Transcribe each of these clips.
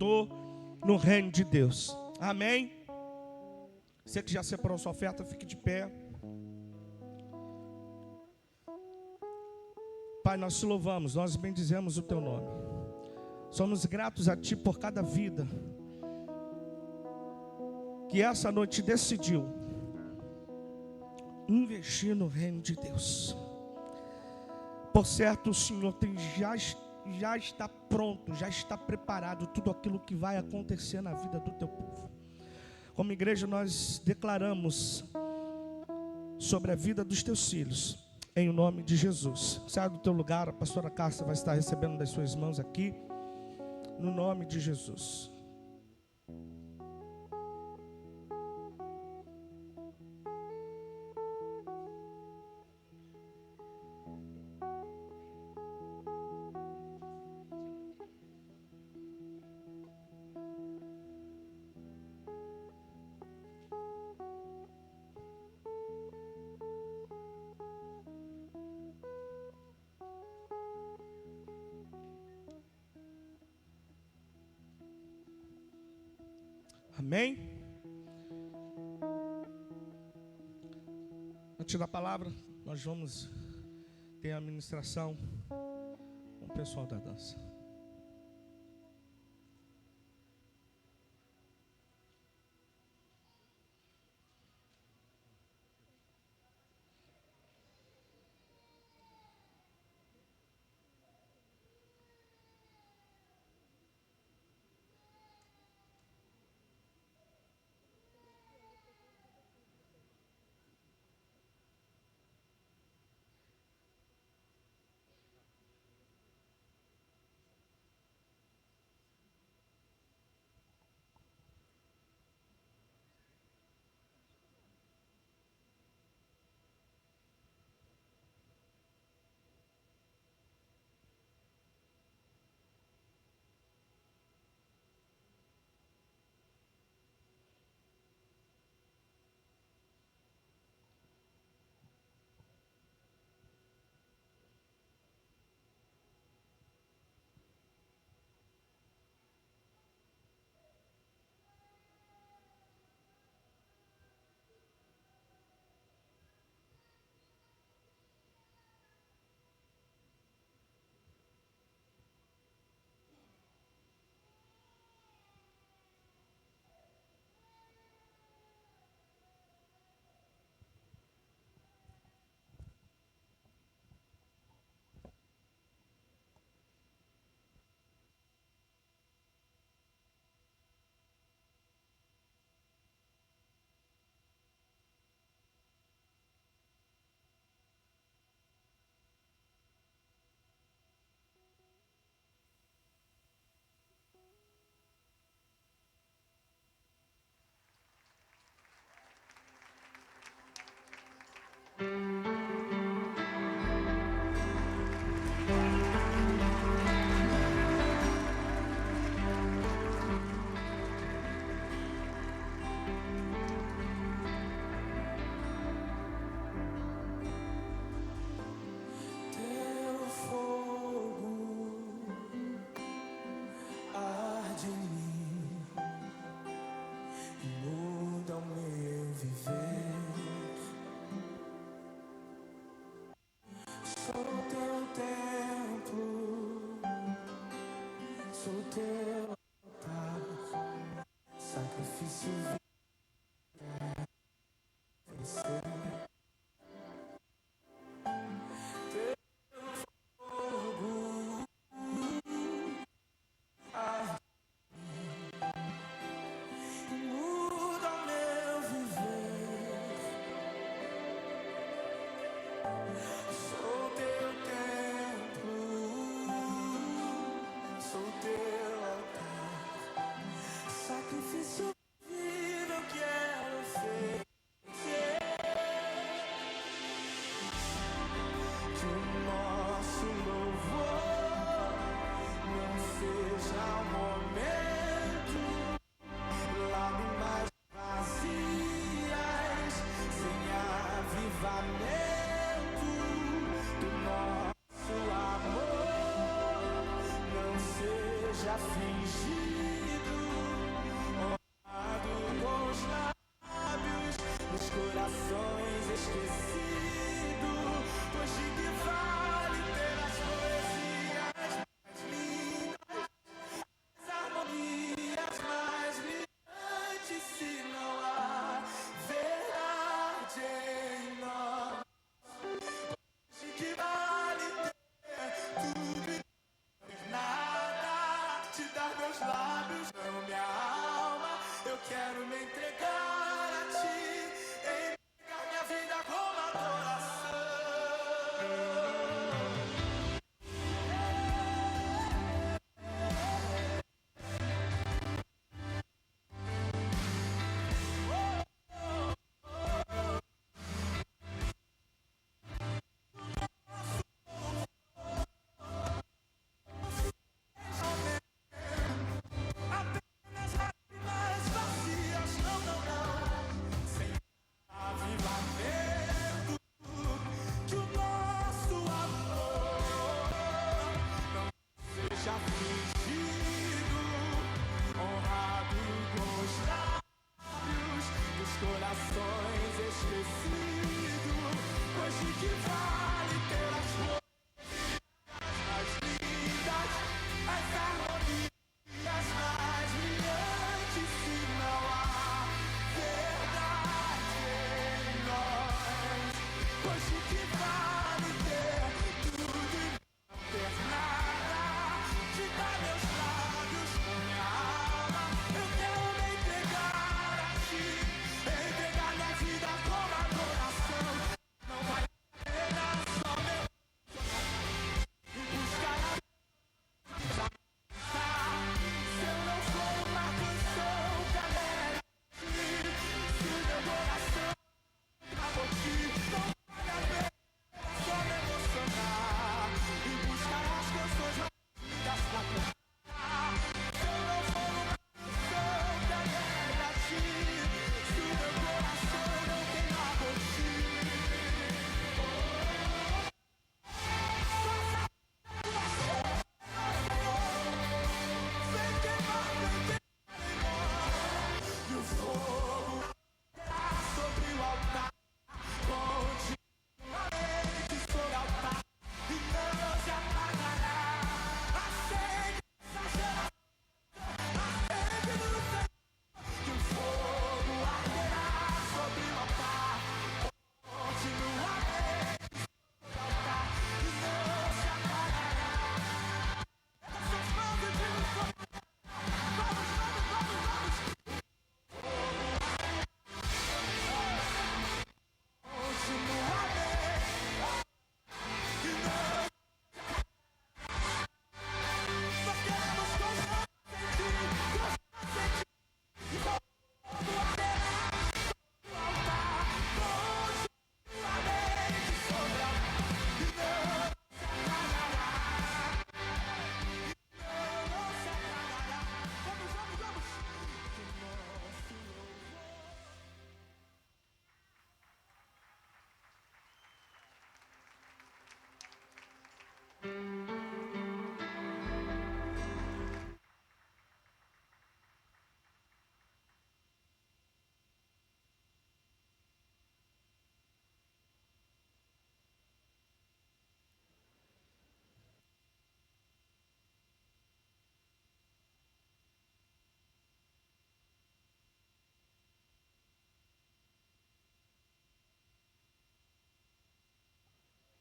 no reino de Deus. Amém? Você que já separou sua oferta, fique de pé. Pai, nós te louvamos, nós bendizemos o teu nome. Somos gratos a ti por cada vida que essa noite decidiu investir no reino de Deus. Por certo, o Senhor já está pronto, já está preparado tudo aquilo que vai acontecer na vida do teu povo. Como igreja, nós declaramos sobre a vida dos teus filhos, em nome de Jesus. Saia do teu lugar, a pastora Cássia vai estar recebendo das suas mãos aqui, no nome de Jesus. Amém? Antes da palavra, nós vamos ter a ministração com o pessoal da dança. Já fingi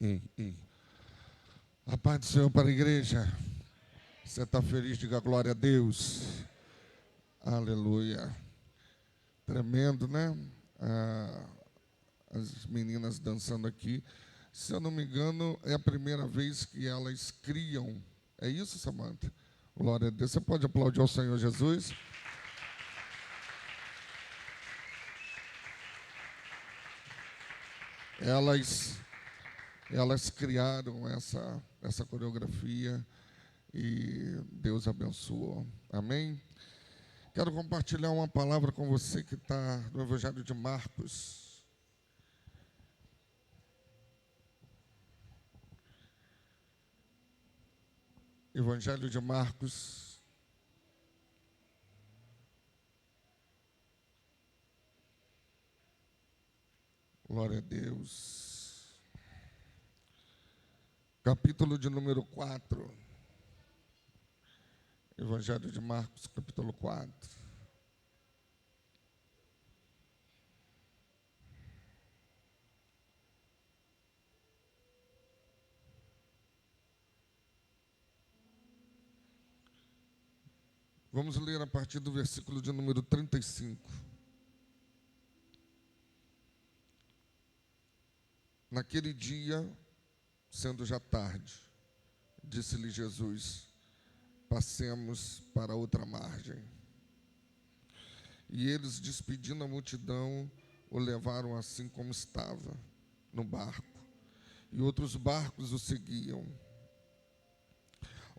Ei. A paz do Senhor para a igreja. Você está feliz? Diga glória a Deus. Aleluia. Tremendo, né? As meninas dançando aqui. Se eu não me engano, é a primeira vez que elas criam. É isso, Samanta? Glória a Deus. Você pode aplaudir ao Senhor Jesus? Elas criaram essa coreografia e Deus abençoou. Amém? Quero compartilhar uma palavra com você que está no Evangelho de Marcos. Evangelho de Marcos. Glória a Deus. Capítulo de número 4. Evangelho de Marcos, capítulo 4. Vamos ler a partir do versículo de número 35. Naquele dia, sendo já tarde, disse-lhe Jesus: passemos para outra margem. E eles, despedindo a multidão, o levaram assim como estava, no barco. E outros barcos o seguiam.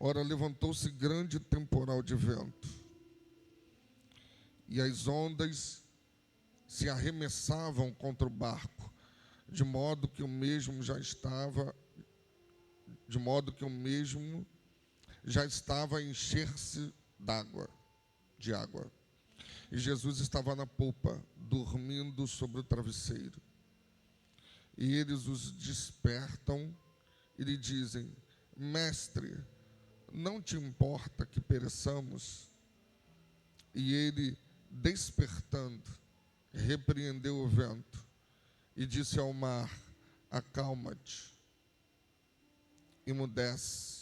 Ora, levantou-se grande temporal de vento, e as ondas se arremessavam contra o barco, de modo que o mesmo já estava a encher-se de água. E Jesus estava na popa, dormindo sobre o travesseiro. E eles os despertam e lhe dizem: Mestre, não te importa que pereçamos? E ele, despertando, repreendeu o vento e disse ao mar: acalma-te, emudece.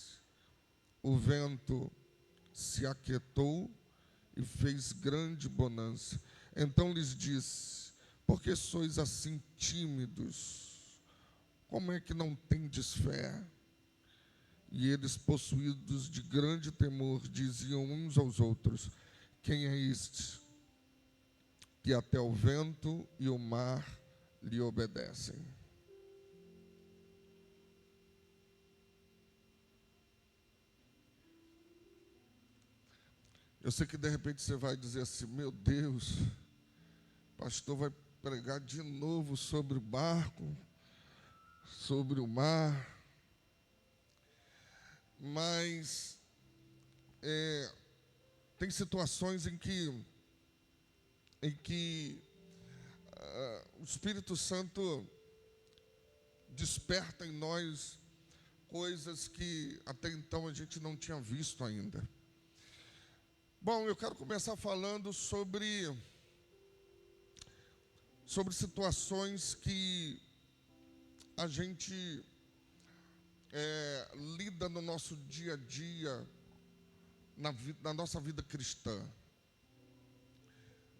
O vento se aquietou e fez grande bonança. Então lhes disse: por que sois assim tímidos? Como é que não tendes fé? E eles, possuídos de grande temor, diziam uns aos outros: quem é este, que até o vento e o mar lhe obedecem? Eu sei que de repente você vai dizer assim: meu Deus, o pastor vai pregar de novo sobre o barco, sobre o mar. Mas tem situações em que o Espírito Santo desperta em nós coisas que até então a gente não tinha visto ainda. Bom, eu quero começar falando sobre situações que a gente lida no nosso dia a dia, na nossa vida cristã.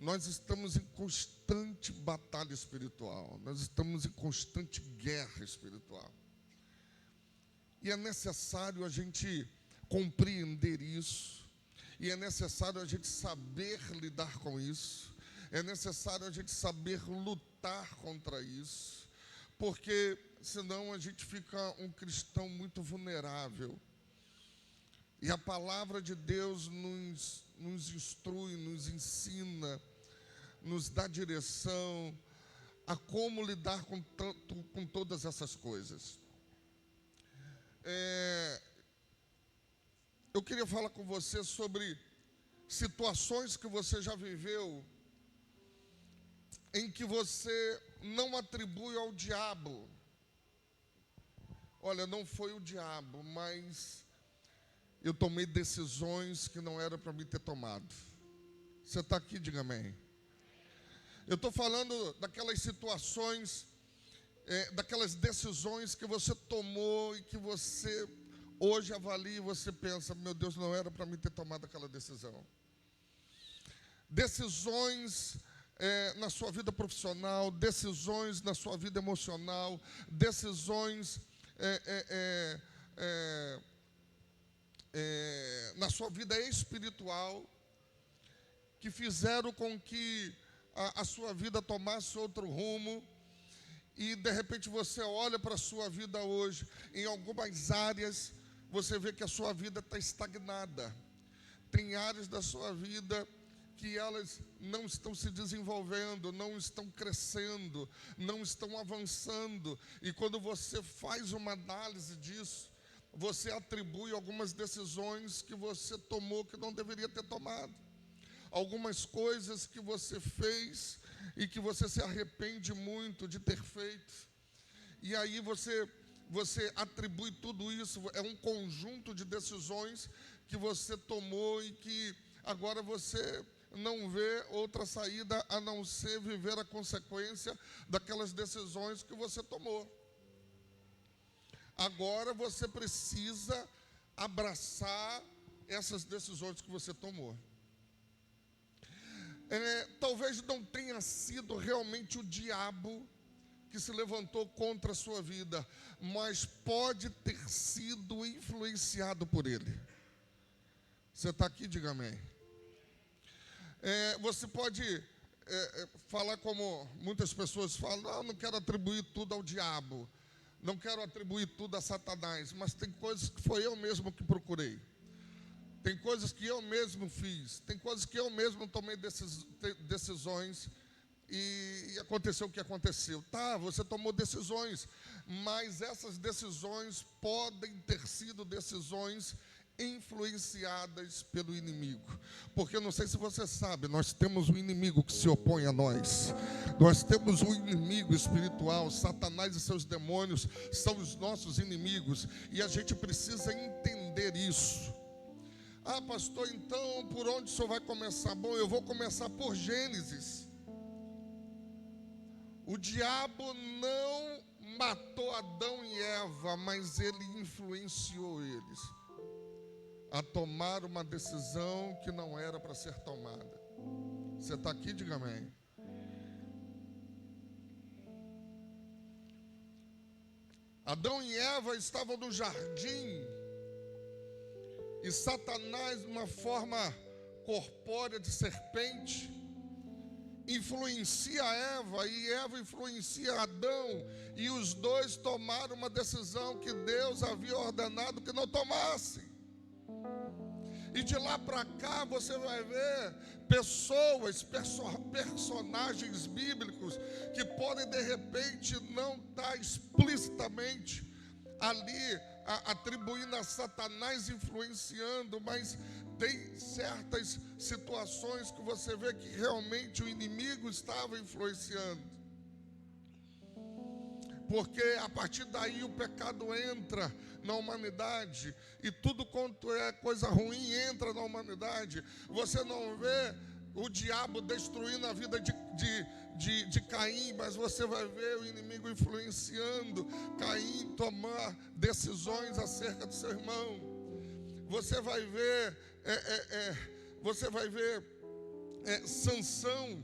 Nós estamos em constante batalha espiritual, nós estamos em constante guerra espiritual. E é necessário a gente compreender isso, e é necessário a gente saber lidar com isso, é necessário a gente saber lutar contra isso, porque senão a gente fica um cristão muito vulnerável. E a palavra de Deus nos instrui, nos ensina, nos dá direção a como lidar com todas essas coisas. Eu queria falar com você sobre situações que você já viveu, em que você não atribui ao diabo. Olha, não foi o diabo, mas eu tomei decisões que não era para mim ter tomado. Você está aqui, diga amém. Eu estou falando daquelas situações daquelas decisões que você tomou e que você hoje avalia e você pensa, meu Deus, não era para mim ter tomado aquela decisão. Decisões na sua vida profissional, decisões na sua vida emocional, decisões na sua vida espiritual, que fizeram com que a sua vida tomasse outro rumo. E de repente você olha para a sua vida hoje, em algumas áreas, você vê que a sua vida está estagnada. Tem áreas da sua vida que elas não estão se desenvolvendo, não estão crescendo, não estão avançando. E quando você faz uma análise disso, você atribui algumas decisões que você tomou que não deveria ter tomado. Algumas coisas que você fez e que você se arrepende muito de ter feito. E aí você atribui tudo isso, é um conjunto de decisões que você tomou e que agora você não vê outra saída a não ser viver a consequência daquelas decisões que você tomou. Agora você precisa abraçar essas decisões que você tomou. Talvez não tenha sido realmente o diabo que se levantou contra a sua vida, mas pode ter sido influenciado por ele. Você está aqui, diga amém. Você pode falar como muitas pessoas falam, não quero atribuir tudo ao diabo, não quero atribuir tudo a Satanás, mas tem coisas que foi eu mesmo que procurei. Tem coisas que eu mesmo fiz, tem coisas que eu mesmo tomei decisões e aconteceu o que aconteceu. Tá, você tomou decisões, mas essas decisões podem ter sido decisões influenciadas pelo inimigo. Porque eu não sei se você sabe, nós temos um inimigo que se opõe a nós. Nós temos um inimigo espiritual, Satanás e seus demônios são os nossos inimigos e a gente precisa entender isso. Ah, pastor, então por onde o senhor vai começar? Bom, eu vou começar por Gênesis. O diabo não matou Adão e Eva, mas ele influenciou eles a tomar uma decisão que não era para ser tomada. Você está aqui? Diga amém. Adão e Eva estavam no jardim e Satanás, numa forma corpórea de serpente, influencia Eva e Eva influencia Adão, e os dois tomaram uma decisão que Deus havia ordenado que não tomassem. E de lá para cá você vai ver personagens bíblicos que podem de repente não estar explicitamente ali atribuindo a Satanás influenciando, mas tem certas situações que você vê que realmente o inimigo estava influenciando. Porque a partir daí o pecado entra na humanidade e tudo quanto é coisa ruim entra na humanidade. Você não vê o diabo destruindo a vida de Caim, mas você vai ver o inimigo influenciando Caim tomar decisões acerca do seu irmão. Você vai ver Sansão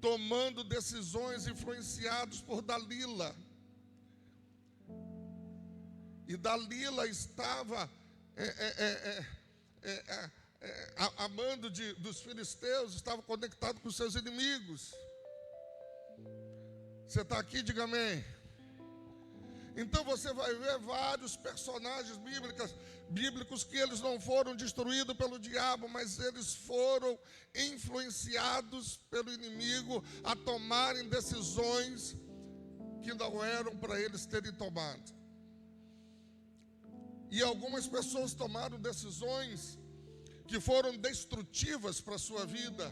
tomando decisões influenciados por Dalila. E Dalila estava amando dos filisteus, estava conectado com seus inimigos. Você está aqui? Diga amém. Então você vai ver vários personagens bíblicos que eles não foram destruídos pelo diabo, mas eles foram influenciados pelo inimigo a tomarem decisões que não eram para eles terem tomado. E algumas pessoas tomaram decisões que foram destrutivas para a sua vida.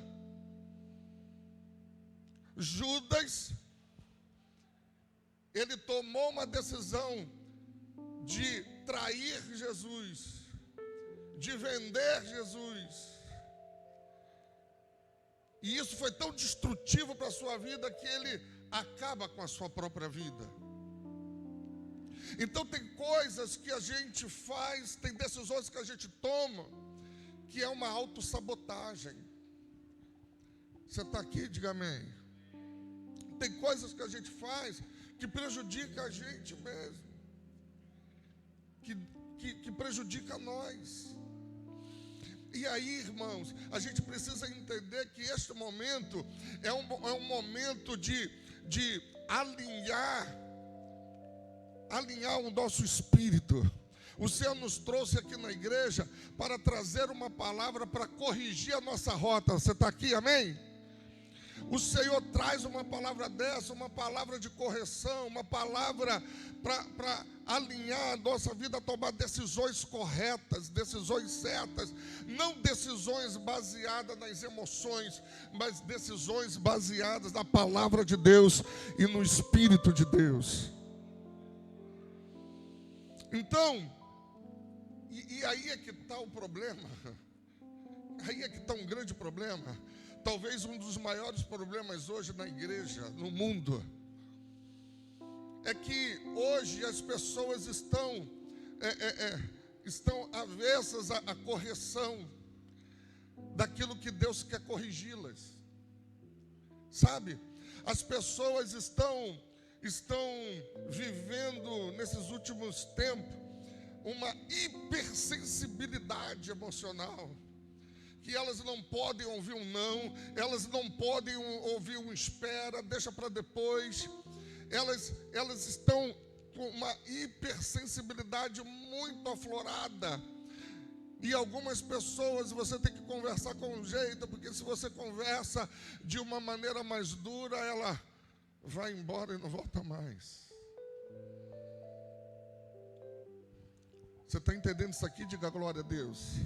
Judas, ele tomou uma decisão de trair Jesus, de vender Jesus. E isso foi tão destrutivo para a sua vida que ele acaba com a sua própria vida. Então tem coisas que a gente faz, tem decisões que a gente toma, que é uma autossabotagem. Você está aqui? Diga amém. Tem coisas que a gente faz que prejudica a gente mesmo, que prejudica nós. E aí, irmãos, a gente precisa entender que este momento é um momento de alinhar o nosso espírito. O Senhor nos trouxe aqui na igreja para trazer uma palavra para corrigir a nossa rota. Você está aqui, amém? O Senhor traz uma palavra dessa, uma palavra de correção, uma palavra para alinhar a nossa vida, a tomar decisões corretas, decisões certas, não decisões baseadas nas emoções, mas decisões baseadas na palavra de Deus e no Espírito de Deus. Então, e aí é que está o problema, aí é que está um grande problema. Talvez um dos maiores problemas hoje na igreja, no mundo, é que hoje as pessoas estão avessas à correção daquilo que Deus quer corrigi-las. Sabe? As pessoas estão vivendo nesses últimos tempos uma hipersensibilidade emocional, que elas não podem ouvir um não, elas não podem ouvir um espera, deixa para depois. Elas estão com uma hipersensibilidade muito aflorada. E algumas pessoas você tem que conversar com um jeito, porque se você conversa de uma maneira mais dura, ela vai embora e não volta mais. Você está entendendo isso aqui? Diga glória a Deus.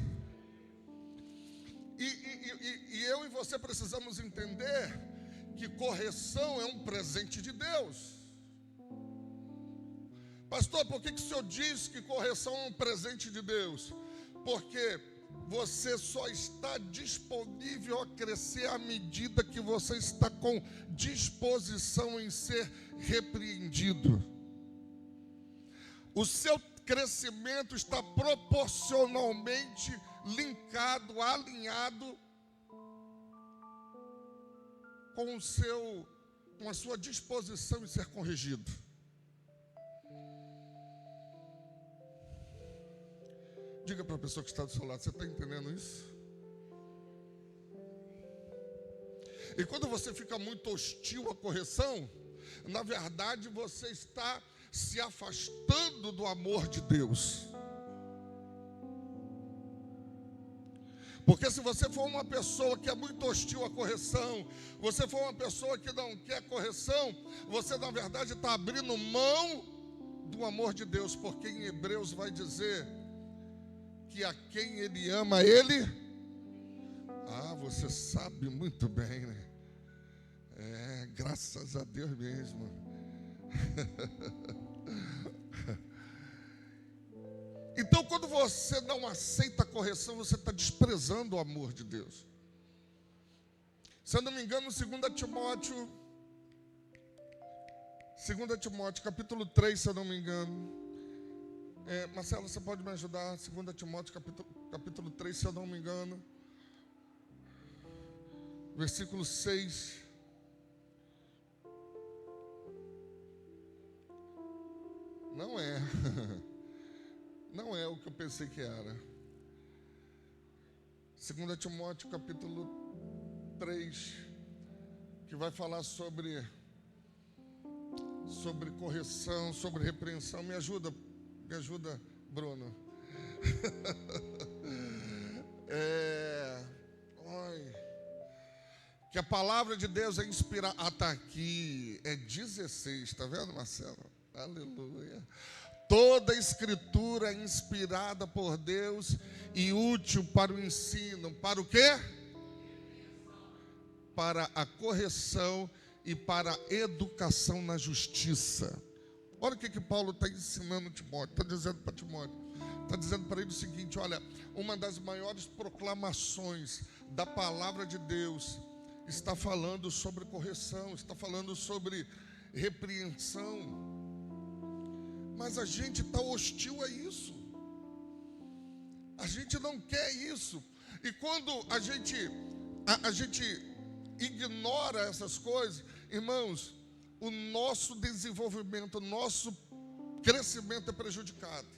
E eu e você precisamos entender que correção é um presente de Deus. Pastor, por que o senhor diz que correção é um presente de Deus? Porque você só está disponível a crescer à medida que você está com disposição em ser repreendido. O seu crescimento está proporcionalmente linkado, alinhado com a sua disposição em ser corrigido. Diga para a pessoa que está do seu lado, você está entendendo isso? E quando você fica muito hostil à correção, na verdade você está se afastando do amor de Deus. Porque se você for uma pessoa que é muito hostil à correção, você for uma pessoa que não quer correção, você na verdade está abrindo mão do amor de Deus, porque em Hebreus vai dizer que a quem Ele ama, Ele... você sabe muito bem, né? Graças a Deus mesmo. Então, quando você não aceita a correção, você está desprezando o amor de Deus. Se eu não me engano, 2 Timóteo, capítulo 3, se eu não me engano. Marcelo, você pode me ajudar? 2 Timóteo, capítulo 3, se eu não me engano. Versículo 6. Não é. Não é o que eu pensei que era. 2 Timóteo capítulo 3, que vai falar sobre correção, sobre repreensão. Me ajuda, Bruno. Que a palavra de Deus é inspirada. Está aqui, é 16, está vendo, Marcelo? Aleluia. Toda a escritura é inspirada por Deus e útil para o ensino. Para o quê? Para a correção e para a educação na justiça. Olha o que Paulo está ensinando Timóteo. Está dizendo para Timóteo. Está dizendo para ele o seguinte: olha, uma das maiores proclamações da palavra de Deus está falando sobre correção, está falando sobre repreensão. Mas a gente está hostil a isso. A gente não quer isso. E quando a gente ignora essas coisas, irmãos, o nosso desenvolvimento, o nosso crescimento é prejudicado.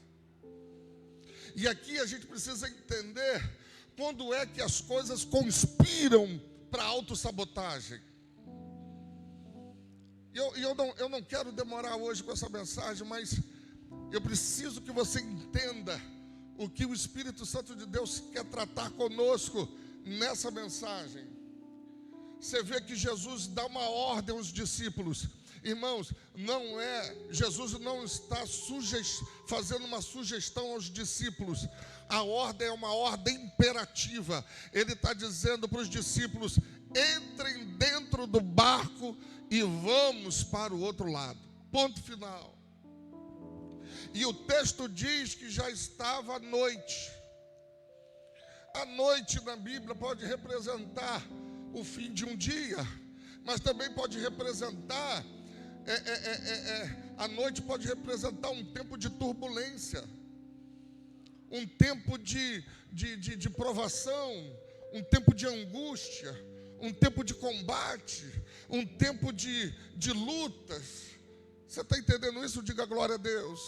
E aqui a gente precisa entender quando é que as coisas conspiram para autossabotagem. Eu não quero demorar hoje com essa mensagem, mas eu preciso que você entenda o que o Espírito Santo de Deus quer tratar conosco nessa mensagem. Você vê que Jesus dá uma ordem aos discípulos. Irmãos, Jesus não está fazendo uma sugestão aos discípulos. A ordem é uma ordem imperativa. Ele está dizendo para os discípulos: entrem dentro do barco e vamos para o outro lado. Ponto final. E o texto diz que já estava à noite. A noite na Bíblia pode representar o fim de um dia, mas também pode representar, a noite pode representar um tempo de turbulência, um tempo de provação, um tempo de angústia, um tempo de combate, um tempo de lutas. Você está entendendo isso? Diga glória a Deus.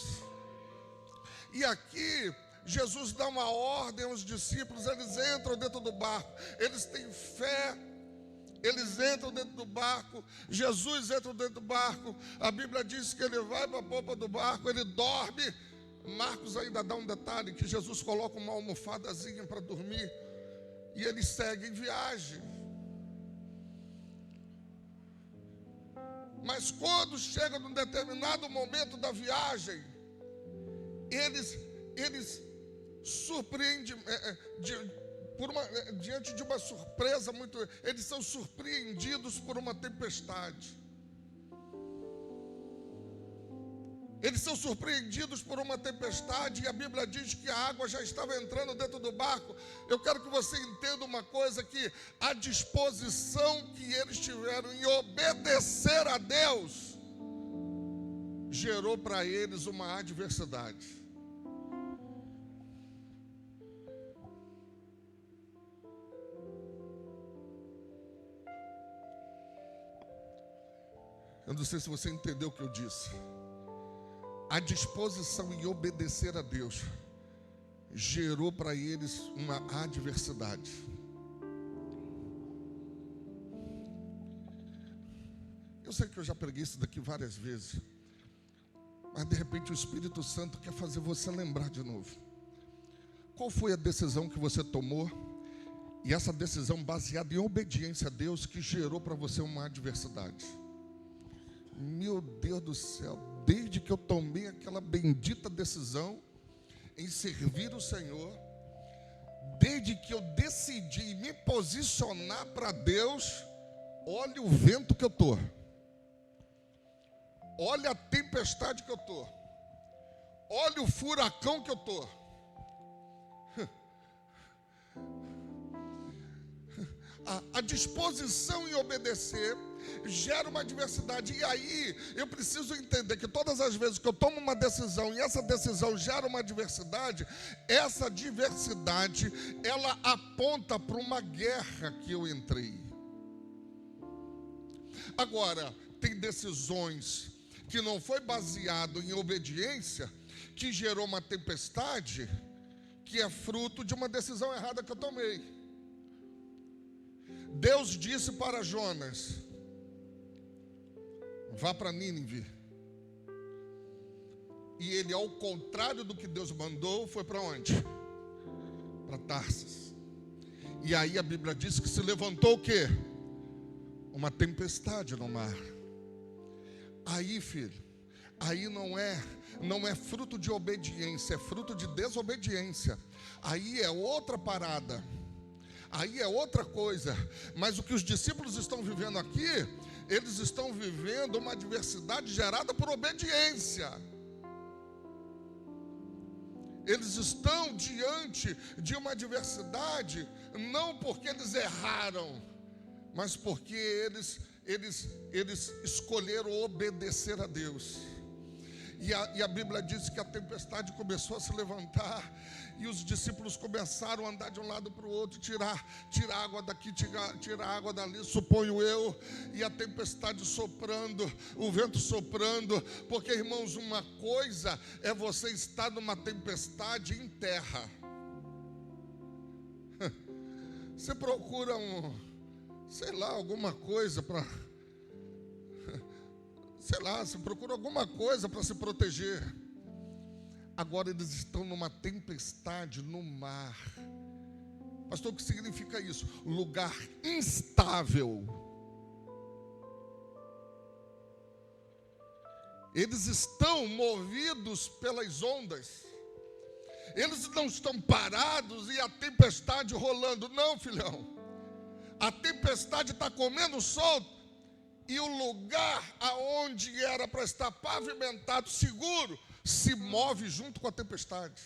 E aqui Jesus dá uma ordem aos discípulos, eles entram dentro do barco, eles têm fé, eles entram dentro do barco, Jesus entra dentro do barco, a Bíblia diz que ele vai para a popa do barco, ele dorme. Marcos ainda dá um detalhe, que Jesus coloca uma almofadazinha para dormir, e eles seguem viagem. Mas quando chega num determinado momento da viagem, eles surpreendem, diante de uma surpresa eles são surpreendidos por uma tempestade. Eles são surpreendidos por uma tempestade, e a Bíblia diz que a água já estava entrando dentro do barco. Eu quero que você entenda uma coisa, que a disposição que eles tiveram em obedecer a Deus gerou para eles uma adversidade. Eu não sei se você entendeu o que eu disse. A disposição em obedecer a Deus gerou para eles uma adversidade. Eu sei que eu já preguei isso daqui várias vezes, mas de repente o Espírito Santo quer fazer você lembrar de novo. Qual foi a decisão que você tomou, e essa decisão baseada em obediência a Deus, que gerou para você uma adversidade? Meu Deus do céu, desde que eu tomei aquela bendita decisão em servir o Senhor, desde que eu decidi me posicionar para Deus, olha o vento que eu estou, olha a tempestade que eu estou, olha o furacão que eu estou. A disposição em obedecer gera uma adversidade. E aí eu preciso entender que todas as vezes que eu tomo uma decisão e essa decisão gera uma adversidade, essa adversidade, ela aponta para uma guerra que eu entrei. Agora, tem decisões que não foi baseado em obediência, que gerou uma tempestade, que é fruto de uma decisão errada que eu tomei. Deus disse para Jonas: vá para Nínive. E ele, ao contrário do que Deus mandou, foi para onde? Para Tarsis. E aí a Bíblia diz que se levantou o quê? Uma tempestade no mar. Aí, filho, aí não é fruto de obediência, é fruto de desobediência. Aí é outra parada. Aí é outra coisa. Mas o que os discípulos estão vivendo aqui, eles estão vivendo uma adversidade gerada por obediência. Eles estão diante de uma adversidade, não porque eles erraram, mas porque eles escolheram obedecer a Deus. E a Bíblia diz que a tempestade começou a se levantar, e os discípulos começaram a andar de um lado para o outro, tirar água daqui, tirar água dali, suponho eu, e a tempestade soprando, o vento soprando, porque, irmãos, uma coisa é você estar numa tempestade em terra. Você procura alguma coisa para... você procura alguma coisa para se proteger. Agora eles estão numa tempestade no mar. Pastor, o que significa isso? Lugar instável. Eles estão movidos pelas ondas. Eles não estão parados e a tempestade rolando. Não, filhão. A tempestade está comendo solto. E o lugar aonde era para estar pavimentado, seguro, se move junto com a tempestade.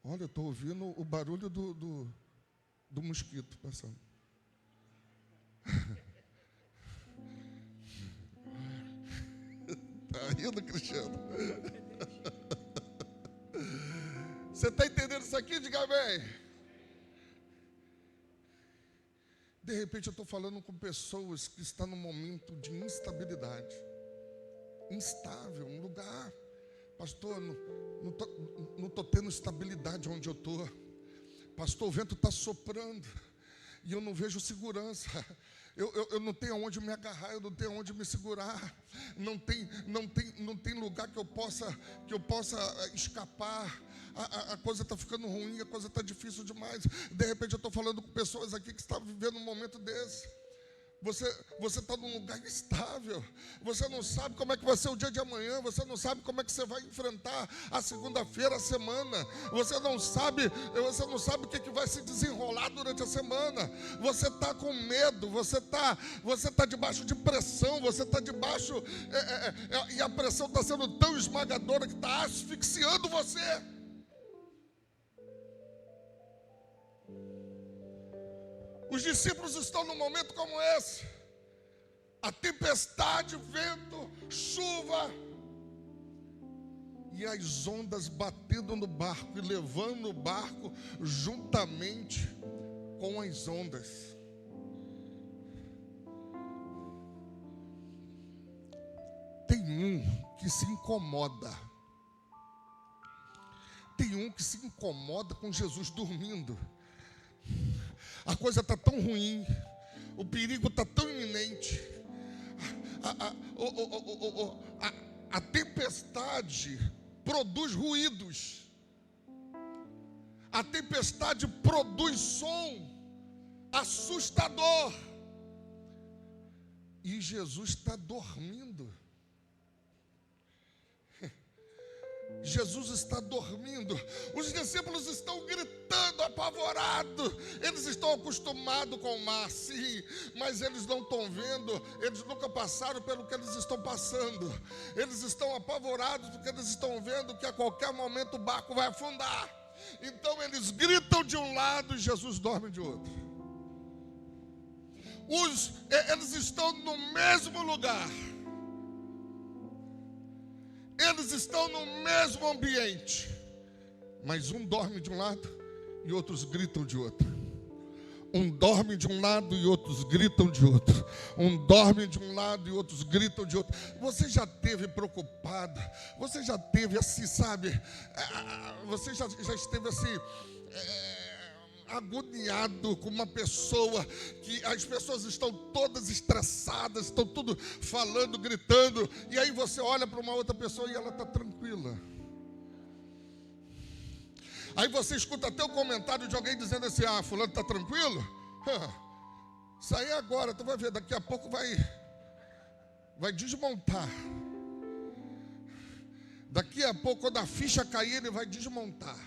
Olha, eu estou ouvindo o barulho do mosquito passando. Está rindo, Cristiano? Você está entendendo isso aqui? Diga amém. De repente eu estou falando com pessoas que estão num momento de instabilidade. Instável, um lugar. Pastor, não estou tendo estabilidade onde eu estou. Pastor, o vento está soprando e eu não vejo segurança. Eu não tenho aonde me agarrar, eu não tenho aonde me segurar. Não tem lugar que eu possa escapar. A coisa está ficando ruim, a coisa está difícil demais. De repente eu estou falando com pessoas aqui que estão vivendo um momento desse. Você está num lugar instável. Você não sabe como é que vai ser o dia de amanhã. Você não sabe como é que você vai enfrentar a segunda-feira, a semana. Você não sabe o que vai se desenrolar durante a semana. Você está com medo. Você está debaixo de pressão. Você está debaixo... e a pressão está sendo tão esmagadora que está asfixiando você. Os discípulos estão num momento como esse. A tempestade, vento, chuva. E as ondas batendo no barco e levando o barco juntamente com as ondas. Tem um que se incomoda. Tem um que se incomoda com Jesus dormindo. A coisa está tão ruim, o perigo está tão iminente, a tempestade produz ruídos, a tempestade produz som assustador, e Jesus está dormindo. Jesus está dormindo. Os discípulos estão gritando, apavorados. Eles estão acostumados com o mar, sim, mas eles não estão vendo. Eles nunca passaram pelo que eles estão passando. Eles estão apavorados porque eles estão vendo que a qualquer momento o barco vai afundar. Então eles gritam de um lado e Jesus dorme de outro. Eles estão no mesmo lugar. Eles estão no mesmo ambiente, mas um dorme de um lado e outros gritam de outro. Um dorme de um lado e outros gritam de outro. Um dorme de um lado e outros gritam de outro. Você já esteve preocupado? Você já esteve assim, sabe? Você já esteve assim... agoniado com uma pessoa que as pessoas estão todas estressadas, estão tudo falando, gritando, e aí você olha para uma outra pessoa e ela está tranquila. Aí você escuta até o comentário de alguém dizendo assim: ah, fulano está tranquilo? Isso aí agora, tu vai ver, daqui a pouco vai desmontar. Daqui a pouco, quando a ficha cair, ele vai desmontar.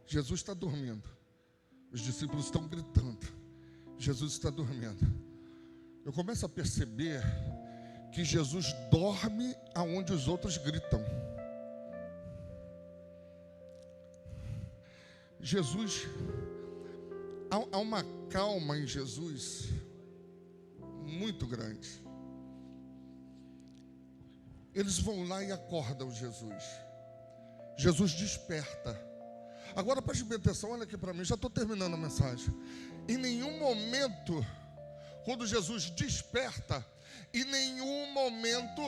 Jesus está dormindo. Os discípulos estão gritando. Jesus está dormindo. Eu começo a perceber que Jesus dorme aonde os outros gritam. Jesus, há uma calma em Jesus muito grande. Eles vão lá e acordam Jesus. Jesus desperta. Agora preste bem atenção, olha aqui para mim, já estou terminando a mensagem. Em nenhum momento, quando Jesus desperta, em nenhum momento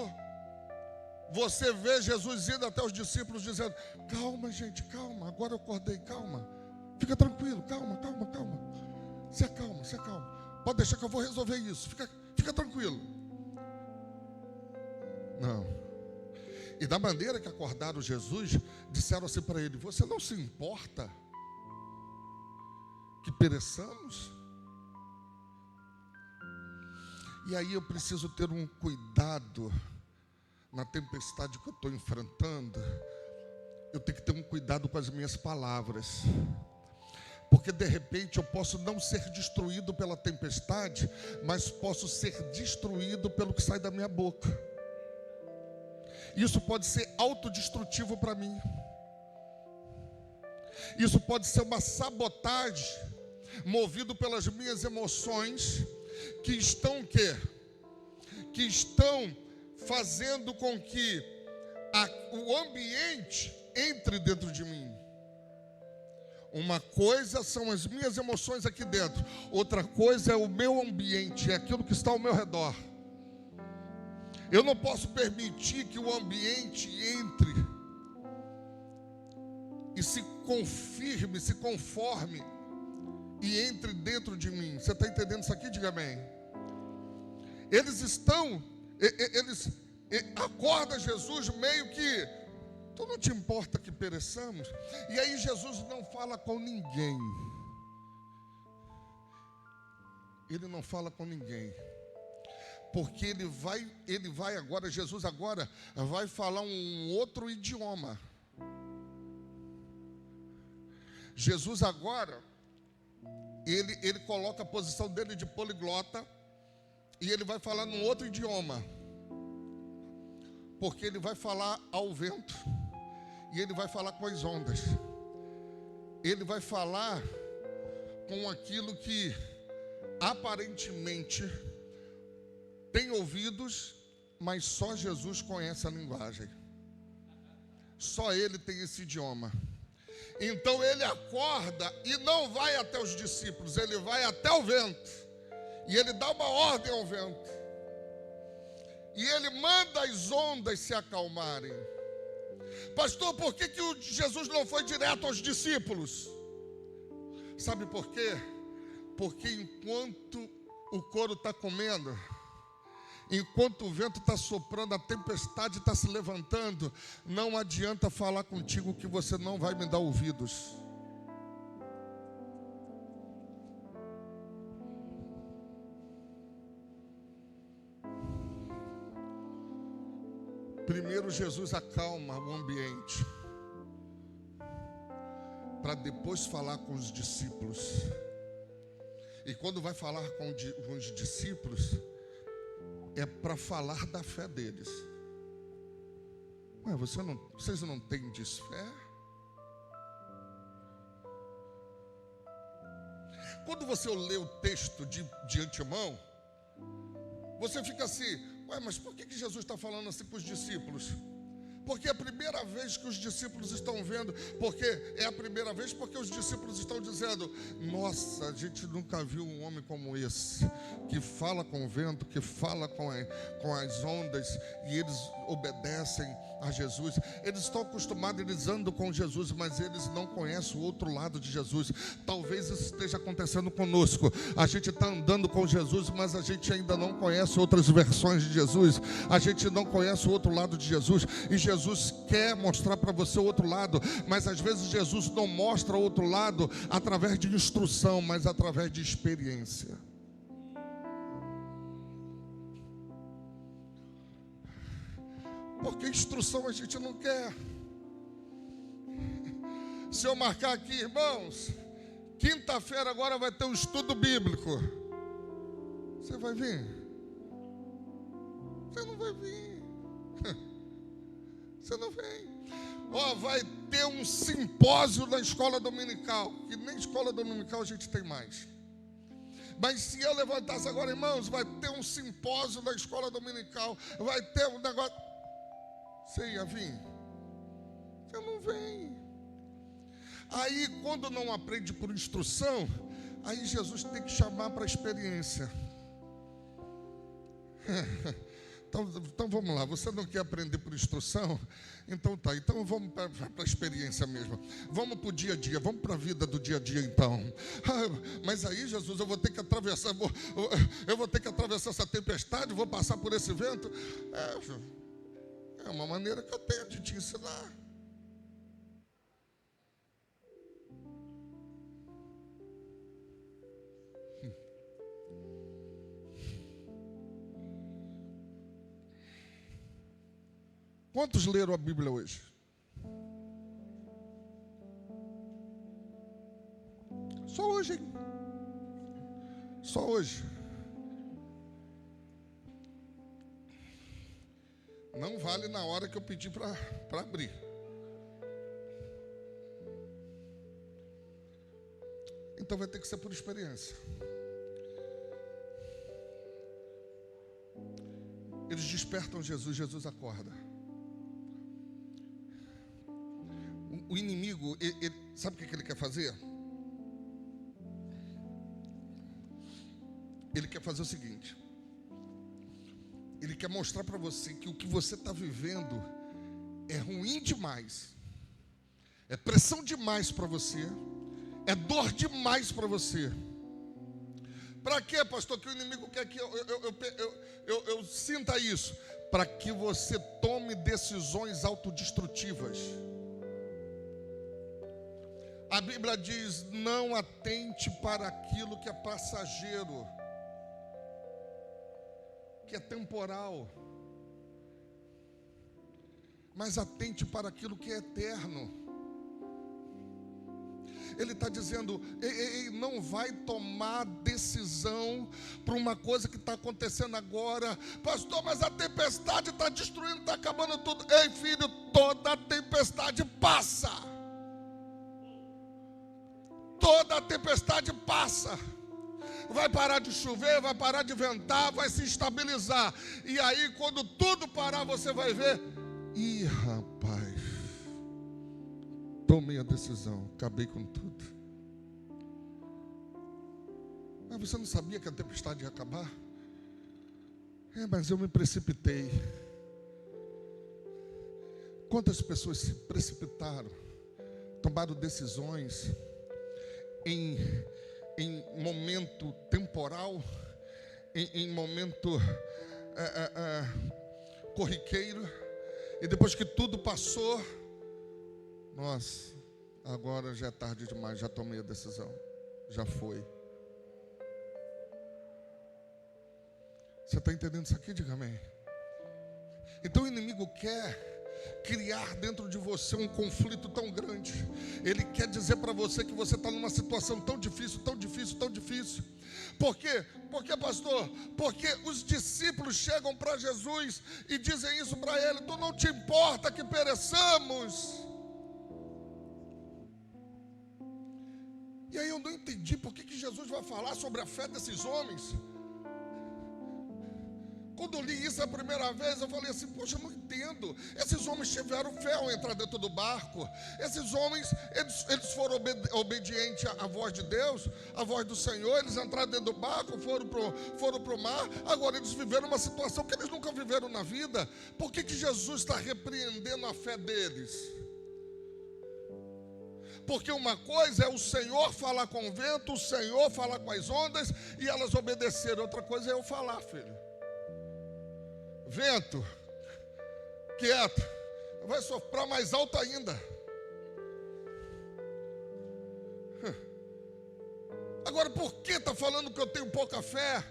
você vê Jesus indo até os discípulos dizendo: calma, gente, calma, agora eu acordei, calma, fica tranquilo, calma, calma, calma, se acalma, se acalma, pode deixar que eu vou resolver isso, fica tranquilo. Não. E da maneira que acordaram Jesus, disseram assim para ele: você não se importa que pereçamos? E aí eu preciso ter um cuidado na tempestade que eu estou enfrentando. Eu tenho que ter um cuidado com as minhas palavras, porque de repente eu posso não ser destruído pela tempestade, mas posso ser destruído pelo que sai da minha boca. Isso pode ser autodestrutivo para mim. Isso pode ser uma sabotagem movido pelas minhas emoções que estão o quê? Que estão fazendo com que o ambiente entre dentro de mim. Uma coisa são as minhas emoções aqui dentro, outra coisa é o meu ambiente, é aquilo que está ao meu redor. Eu não posso permitir que o ambiente entre e se confirme, se conforme e entre dentro de mim. Você está entendendo isso aqui? Diga amém. Eles acordam Jesus meio que: tu não te importa que pereçamos? E aí Jesus não fala com ninguém. Ele não fala com ninguém. Porque ele vai agora, Jesus agora vai falar um outro idioma. Jesus agora, ele coloca a posição dele de poliglota e ele vai falar num outro idioma. Porque ele vai falar ao vento e ele vai falar com as ondas. Ele vai falar com aquilo que aparentemente tem ouvidos, mas só Jesus conhece a linguagem. Só ele tem esse idioma. Então ele acorda e não vai até os discípulos, ele vai até o vento. E ele dá uma ordem ao vento. E ele manda as ondas se acalmarem. Pastor, por que Jesus não foi direto aos discípulos? Sabe por quê? Porque enquanto o couro está comendo, enquanto o vento está soprando, a tempestade está se levantando, não adianta falar contigo que você não vai me dar ouvidos. Primeiro Jesus acalma o ambiente, para depois falar com os discípulos. E quando vai falar com os discípulos, é para falar da fé deles. Ué, vocês não têm desfé? Quando você lê o texto de antemão, você fica assim: ué, mas por que Jesus está falando assim com os discípulos? Porque é a primeira vez que os discípulos estão vendo. Porque é a primeira vez porque os discípulos estão dizendo: nossa, a gente nunca viu um homem como esse, que fala com o vento, que fala com as ondas, e eles obedecem a Jesus. Eles estão acostumados, eles andam com Jesus, mas eles não conhecem o outro lado de Jesus. Talvez isso esteja acontecendo conosco. A gente está andando com Jesus, mas a gente ainda não conhece outras versões de Jesus. A gente não conhece o outro lado de Jesus. E Jesus quer mostrar para você o outro lado, mas às vezes Jesus não mostra o outro lado através de instrução, mas através de experiência. Porque instrução a gente não quer. Se eu marcar aqui, irmãos, quinta-feira agora vai ter um estudo bíblico, você vai vir? Você não vai vir. Você não vem. Ó, vai ter um simpósio na escola dominical, que nem escola dominical a gente tem mais. Mas se eu levantasse agora, irmãos, vai ter um simpósio na escola dominical, vai ter um negócio. Você ia vir? Você não vem. Aí, quando não aprende por instrução, aí Jesus tem que chamar para a experiência. Então vamos lá, você não quer aprender por instrução? Então tá, então vamos para a experiência mesmo. Vamos para o dia a dia, vamos para a vida do dia a dia então. Mas aí, Jesus, eu vou ter que atravessar, eu vou ter que atravessar essa tempestade, vou passar por esse vento. É uma maneira que eu tenho de te ensinar. Quantos leram a Bíblia hoje? Só hoje, hein? Só hoje. Não vale na hora que eu pedi para abrir. Então vai ter que ser por experiência. Eles despertam Jesus, Jesus acorda. O inimigo, sabe o que ele quer fazer? Ele quer fazer o seguinte: ele quer mostrar para você que o que você está vivendo é ruim demais, é pressão demais para você, é dor demais para você. Para quê, pastor, que o inimigo quer que eu sinta isso? Para que você tome decisões autodestrutivas. A Bíblia diz: não atente para aquilo que é passageiro, que é temporal, mas atente para aquilo que é eterno. Ele está dizendo: não vai tomar decisão para uma coisa que está acontecendo agora. Pastor, mas a tempestade está destruindo, está acabando tudo. Ei, filho, toda tempestade passa. Toda tempestade passa. Vai parar de chover, vai parar de ventar, vai se estabilizar. E aí, quando tudo parar, você vai ver: ih, rapaz, tomei a decisão, acabei com tudo. Mas você não sabia que a tempestade ia acabar? Mas eu me precipitei. Quantas pessoas se precipitaram, tomaram decisões em momento temporal, em momento corriqueiro, e depois que tudo passou, nossa, agora já é tarde demais, já tomei a decisão, já foi. Você está entendendo isso aqui? Diga amém. Então o inimigo quer criar dentro de você um conflito tão grande. Ele quer dizer para você que você está numa situação tão difícil, tão difícil, tão difícil. Por quê? Porque, pastor, porque os discípulos chegam para Jesus e dizem isso para ele: tu não te importa que pereçamos? E aí eu não entendi por que Jesus vai falar sobre a fé desses homens. Quando eu li isso a primeira vez, eu falei assim: poxa, eu não entendo. Esses homens tiveram fé ao entrar dentro do barco. Esses homens, eles foram obedientes à voz de Deus, à voz do Senhor. Eles entraram dentro do barco, foram para o mar. Agora eles viveram uma situação que eles nunca viveram na vida. Por que Jesus está repreendendo a fé deles? Porque uma coisa é o Senhor falar com o vento, o Senhor falar com as ondas, e elas obedeceram. Outra coisa é eu falar, filho. Vento, quieto, vai soprar mais alto ainda. Agora, por que está falando que eu tenho pouca fé?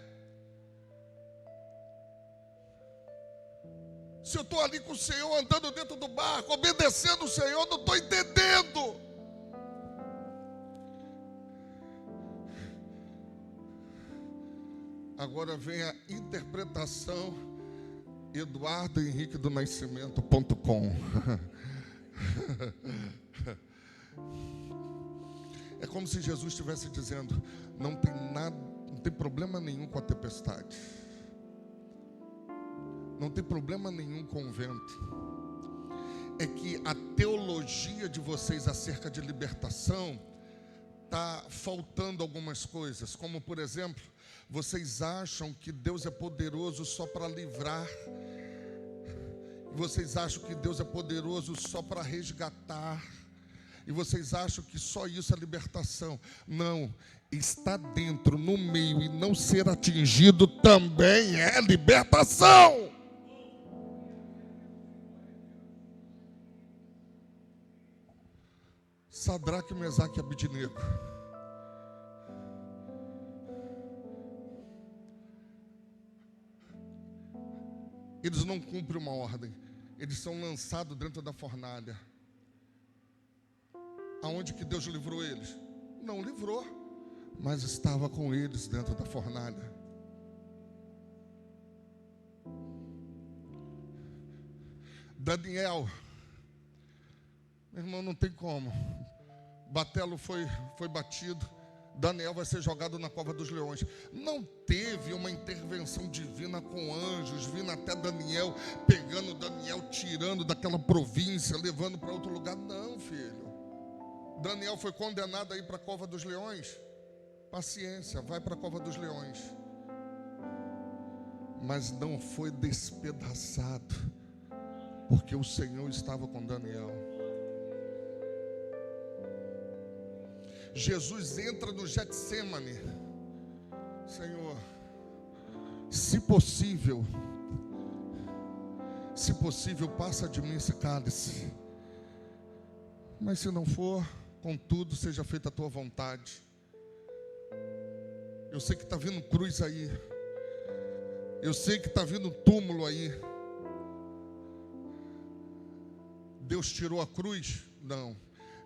Se eu estou ali com o Senhor, andando dentro do barco, obedecendo o Senhor, não estou entendendo. Agora vem a interpretação eduardohenriquedonascimento.com. É como se Jesus estivesse dizendo: não tem nada, não tem problema nenhum com a tempestade, não tem problema nenhum com o vento. É que a teologia de vocês acerca de libertação está faltando algumas coisas, como por exemplo, vocês acham que Deus é poderoso só para livrar, vocês acham que Deus é poderoso só para resgatar, e vocês acham que só isso é libertação. Não, está dentro, no meio, e não ser atingido também é libertação. Sadraque, Mesaque e Abednego, eles não cumprem uma ordem, eles são lançados dentro da fornalha. Aonde que Deus livrou eles? Não livrou, mas estava com eles dentro da fornalha. Daniel, meu irmão, não tem como. Batelo foi batido, Daniel vai ser jogado na cova dos leões. Não teve uma intervenção divina com anjos vindo até Daniel, pegando Daniel, tirando daquela província, levando para outro lugar. Não, filho. Daniel foi condenado a ir para a cova dos leões. Paciência, vai para a cova dos leões. Mas não foi despedaçado, porque o Senhor estava com Daniel. Jesus entra no Getsêmani. Senhor, se possível, passa de mim esse cálice. Mas se não for, contudo, seja feita a tua vontade. Eu sei que está vindo cruz aí. Eu sei que está vindo túmulo aí. Deus tirou a cruz? Não.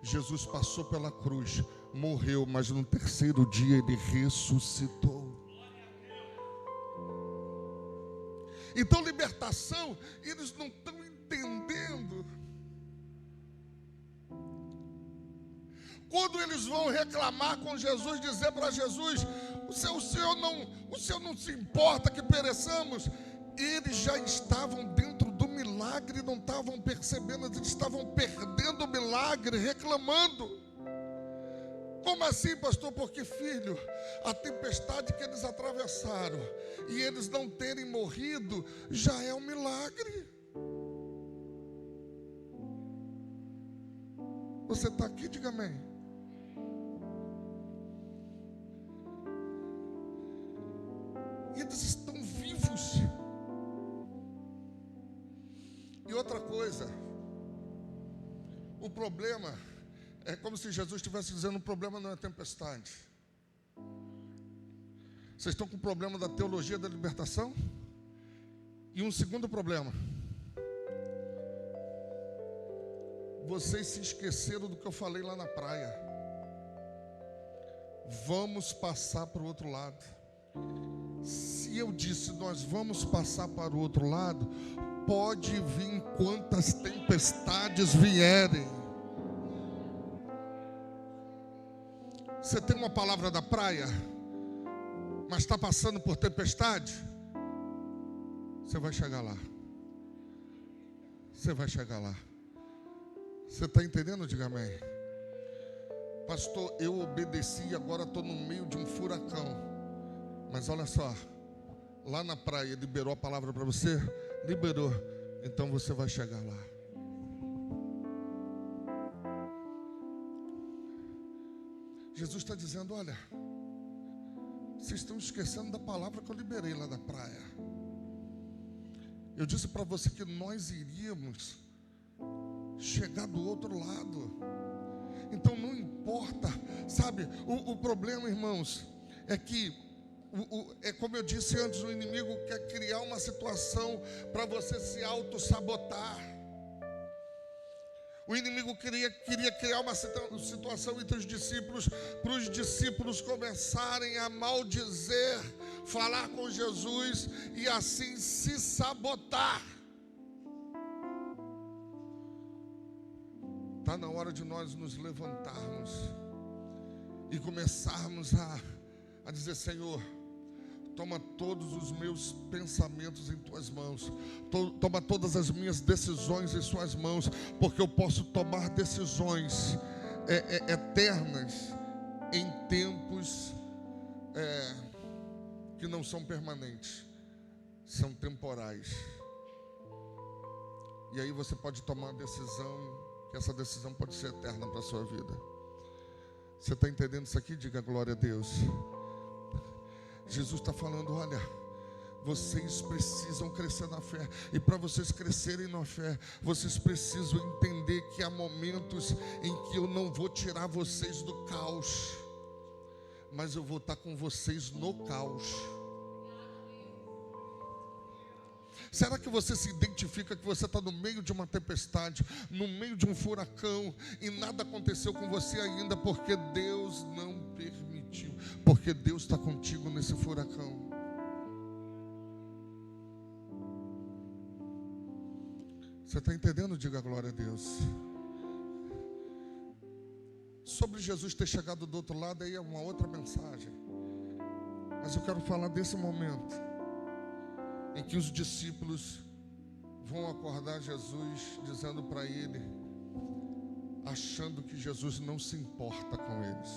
Jesus passou pela cruz, morreu, mas no terceiro dia ele ressuscitou. Então, libertação, eles não estão entendendo. Quando eles vão reclamar com Jesus, dizer para Jesus: o Senhor não se importa que pereçamos. Eles já estavam dentro do milagre, não estavam percebendo, eles estavam perdendo o milagre, reclamando. Como assim, pastor? Porque, filho, a tempestade que eles atravessaram e eles não terem morrido já é um milagre. Você está aqui? Diga amém. Eles estão vivos. E outra coisa, o problema é como se Jesus estivesse dizendo: o problema não é a tempestade. Vocês estão com o problema da teologia da libertação? E um segundo problema: vocês se esqueceram do que eu falei lá na praia. Vamos passar para o outro lado. Se eu disse nós vamos passar para o outro lado, pode vir quantas tempestades vierem. Você tem uma palavra da praia, mas está passando por tempestade, você vai chegar lá. Você vai chegar lá. Você está entendendo? Diga amém. Pastor, eu obedeci e agora estou no meio de um furacão. Mas olha só, lá na praia liberou a palavra para você? Liberou. Então você vai chegar lá. Jesus está dizendo: olha, vocês estão esquecendo da palavra que eu liberei lá na praia. Eu disse para você que nós iríamos chegar do outro lado. Então não importa, sabe, o problema, irmãos, é que é como eu disse antes, o inimigo quer criar uma situação para você se auto-sabotar. O inimigo queria criar uma situação entre os discípulos, para os discípulos começarem a maldizer, falar com Jesus e assim se sabotar. Está na hora de nós nos levantarmos e começarmos a dizer: Senhor, toma todos os meus pensamentos em tuas mãos, toma todas as minhas decisões em suas mãos, porque eu posso tomar decisões eternas em tempos que não são permanentes, são temporais. E aí você pode tomar uma decisão, que essa decisão pode ser eterna para a sua vida. Você está entendendo isso aqui? Diga glória a Deus. Jesus está falando: olha, vocês precisam crescer na fé. E para vocês crescerem na fé, vocês precisam entender que há momentos em que eu não vou tirar vocês do caos, mas eu vou estar com vocês no caos. Será que você se identifica que você está no meio de uma tempestade, no meio de um furacão, e nada aconteceu com você ainda, porque Deus não permitiu, porque Deus está contigo nesse furacão? Você está entendendo? Diga glória a Deus. Sobre Jesus ter chegado do outro lado, aí é uma outra mensagem, mas eu quero falar desse momento em que os discípulos vão acordar Jesus, dizendo para ele, achando que Jesus não se importa com eles.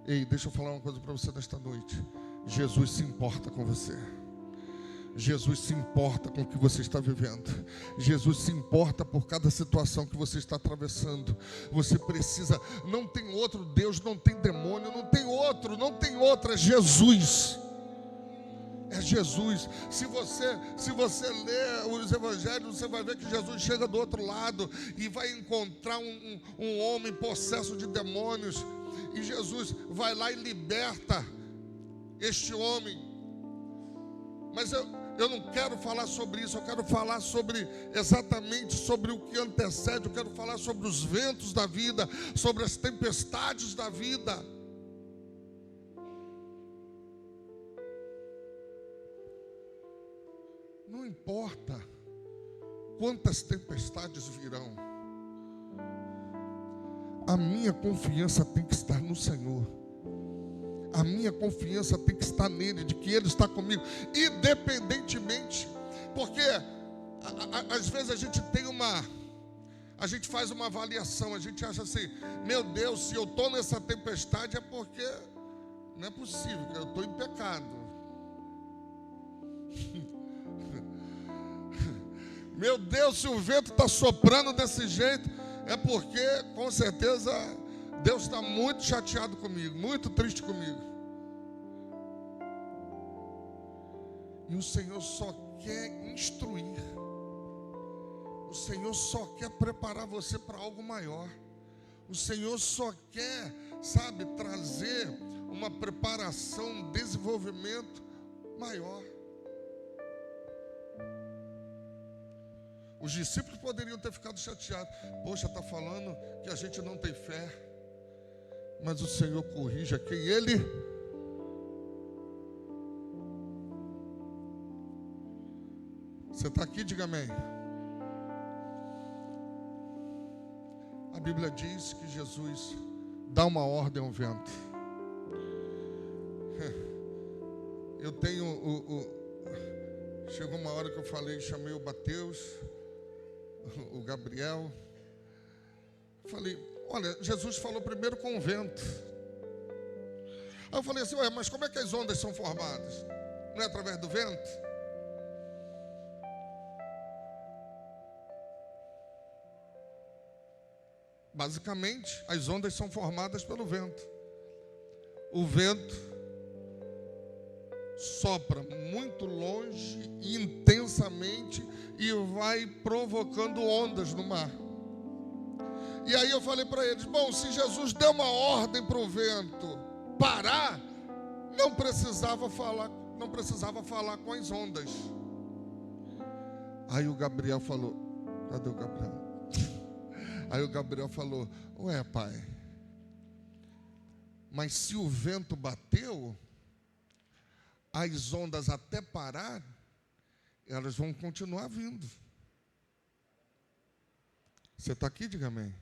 Ei, deixa eu falar uma coisa para você nesta noite. Jesus se importa com você. Jesus se importa com o que você está vivendo. Jesus se importa por cada situação que você está atravessando. Você precisa, não tem outro Deus, não tem demônio, não tem outro, é Jesus. É Jesus. Se você ler os evangelhos, você vai ver que Jesus chega do outro lado e vai encontrar um homem possesso de demônios, e Jesus vai lá e liberta este homem. Mas eu não quero falar sobre isso, eu quero falar exatamente sobre o que antecede. Eu quero falar sobre os ventos da vida, sobre as tempestades da vida. Não importa quantas tempestades virão, a minha confiança tem que estar no Senhor. A minha confiança tem que estar nele, de que Ele está comigo, independentemente. Porque às vezes a gente faz uma avaliação, a gente acha assim: meu Deus, se eu estou nessa tempestade é porque não é possível, que eu estou em pecado. Meu Deus, se o vento está soprando desse jeito, é porque, com certeza, Deus está muito chateado comigo, muito triste comigo. E o Senhor só quer instruir. O Senhor só quer preparar você para algo maior. O Senhor só quer, trazer uma preparação, um desenvolvimento maior. Os discípulos poderiam ter ficado chateados. Poxa, está falando que a gente não tem fé. Mas o Senhor corrige a quem Ele... Você está aqui? Diga amém. A Bíblia diz que Jesus dá uma ordem ao vento. Eu tenho chegou uma hora que eu chamei o Mateus, o Gabriel. Falei: olha, Jesus falou primeiro com o vento. Aí eu falei assim: ué, mas como é que as ondas são formadas? Não é através do vento? Basicamente, as ondas são formadas pelo vento. O vento sopra muito longe e intensamente e vai provocando ondas no mar. E aí eu falei para eles: bom, se Jesus deu uma ordem para o vento parar, não precisava falar com as ondas. Aí o Gabriel falou: cadê o Gabriel? Aí o Gabriel falou: ué, pai, mas se o vento bateu, as ondas até parar, elas vão continuar vindo. Você está aqui? Diga amém.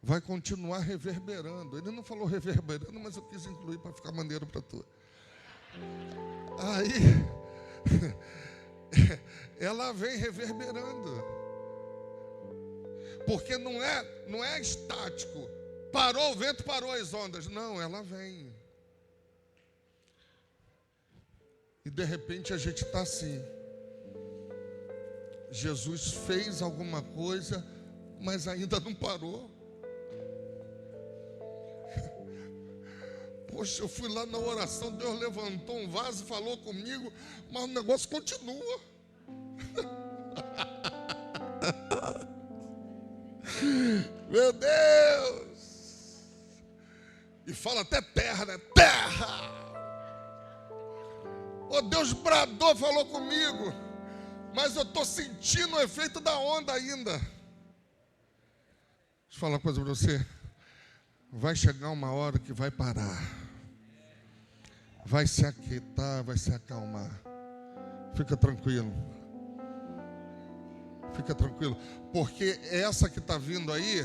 Vai continuar reverberando. Ele não falou reverberando, mas eu quis incluir para ficar maneiro para tu. Aí, ela vem reverberando. Porque não é estático. Parou o vento, parou as ondas. Não, ela vem. E de repente a gente está assim. Jesus fez alguma coisa, mas ainda não parou. Poxa, eu fui lá na oração, Deus levantou um vaso, falou comigo, mas o negócio continua. Meu Deus! E fala até terra, né? Terra! Oh, Deus bradou, falou comigo, mas eu estou sentindo o efeito da onda ainda. Deixa eu falar uma coisa para você. Vai chegar uma hora que vai parar. Vai se aquietar, vai se acalmar. Fica tranquilo. Fica tranquilo. Porque essa que está vindo aí,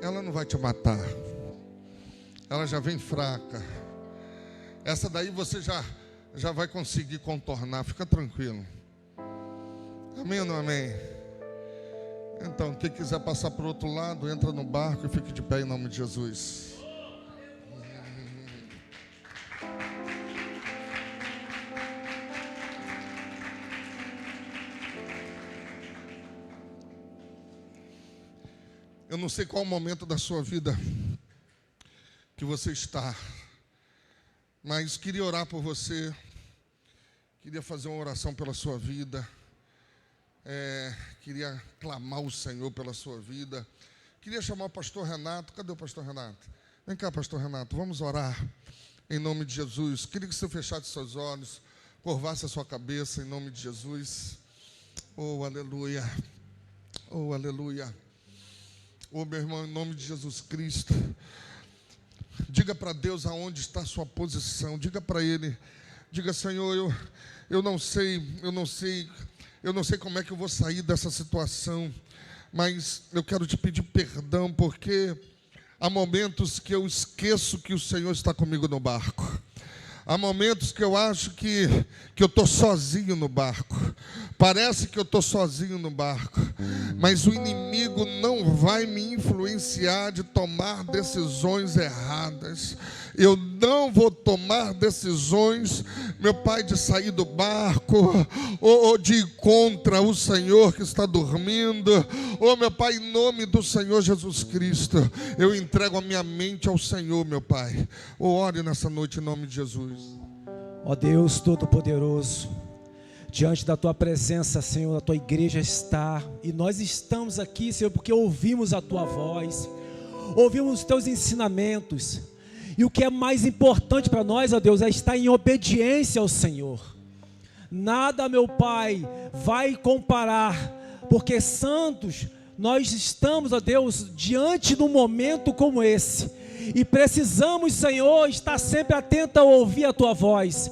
ela não vai te matar. Ela já vem fraca. Essa daí você já vai conseguir contornar. Fica tranquilo. Amém ou não amém? Então, quem quiser passar para o outro lado, entra no barco e fique de pé em nome de Jesus. Eu não sei qual o momento da sua vida que você está, mas queria orar por você, queria fazer uma oração pela sua vida. Queria clamar ao Senhor pela sua vida. Queria chamar o pastor Renato. Cadê o pastor Renato? Vem cá, pastor Renato, vamos orar em nome de Jesus. Queria que você fechasse seus olhos, curvasse a sua cabeça em nome de Jesus. Oh, aleluia. Oh, aleluia. Oh, meu irmão, em nome de Jesus Cristo, diga para Deus aonde está a sua posição. Diga para Ele, diga: Senhor, eu não sei como é que eu vou sair dessa situação, mas eu quero te pedir perdão, porque há momentos que eu esqueço que o Senhor está comigo no barco. Há momentos que eu acho que eu estou sozinho no barco. Parece que eu estou sozinho no barco. Mas o inimigo não vai me influenciar de tomar decisões erradas. Eu não vou tomar decisões, meu Pai, de sair do barco, ou de ir contra o Senhor que está dormindo. Oh, meu Pai, em nome do Senhor Jesus Cristo, eu entrego a minha mente ao Senhor, meu Pai. Ore nessa noite em nome de Jesus. Ó Deus Todo-Poderoso, diante da Tua presença, Senhor, a Tua igreja está, e nós estamos aqui, Senhor, porque ouvimos a Tua voz, ouvimos os Teus ensinamentos, e o que é mais importante para nós, ó Deus, é estar em obediência ao Senhor. Nada, meu Pai, vai comparar, porque santos, nós estamos, ó Deus, diante de um momento como esse, e precisamos, Senhor, estar sempre atento a ouvir a Tua voz.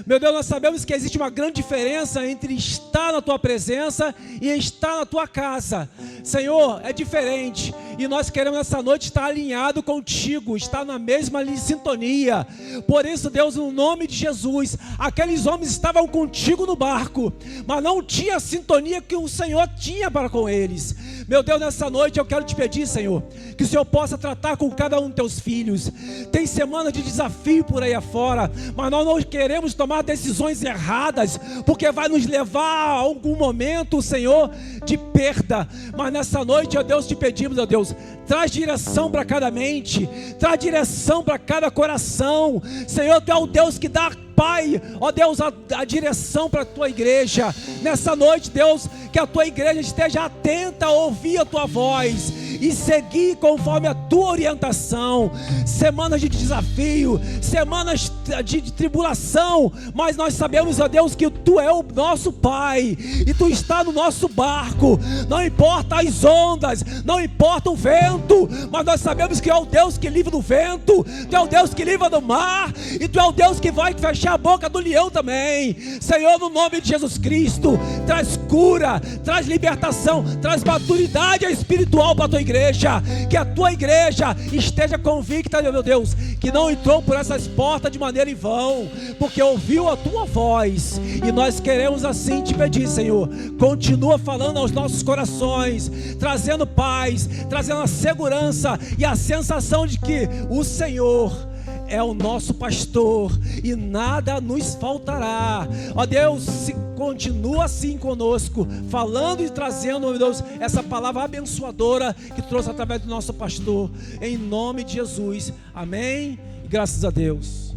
Meu Deus, nós sabemos que existe uma grande diferença entre estar na Tua presença e estar na Tua casa. Senhor, é diferente. E nós queremos nessa noite estar alinhado contigo, estar na mesma sintonia. Por isso, Deus, no nome de Jesus, aqueles homens estavam contigo no barco, mas não tinha a sintonia que o Senhor tinha para com eles. Meu Deus, nessa noite eu quero te pedir, Senhor, que o Senhor possa tratar com cada um dos teus filhos. Tem semana de desafio por aí afora, mas nós não queremos tomar decisões erradas, porque vai nos levar a algum momento, Senhor, de perda. Mas nessa noite, ó Deus, te pedimos, ó Deus, traz direção para cada mente, traz direção para cada coração. Senhor, Tu é o Deus que dá, Pai, ó Deus, a direção para a Tua igreja. Nessa noite, Deus, que a Tua igreja esteja atenta a ouvir a Tua voz, e seguir conforme a tua orientação. Semanas de desafio, semanas de tribulação, mas nós sabemos, ó Deus, que tu é o nosso Pai e tu está no nosso barco. Não importa as ondas, não importa o vento, mas nós sabemos que é o Deus que livra do vento, tu é o Deus que livra do mar, e tu é o Deus que vai fechar a boca do leão também. Senhor, no nome de Jesus Cristo, traz cura, traz libertação, traz maturidade espiritual para a tua igreja, que a tua igreja esteja convicta, meu Deus, que não entrou por essas portas de maneira em vão, porque ouviu a tua voz, e nós queremos assim te pedir, Senhor, continua falando aos nossos corações, trazendo paz, trazendo a segurança e a sensação de que o Senhor é o nosso pastor e nada nos faltará. Ó Deus, se continua assim conosco, falando e trazendo, ó Deus, essa palavra abençoadora que trouxe através do nosso pastor, em nome de Jesus, amém, e graças a Deus.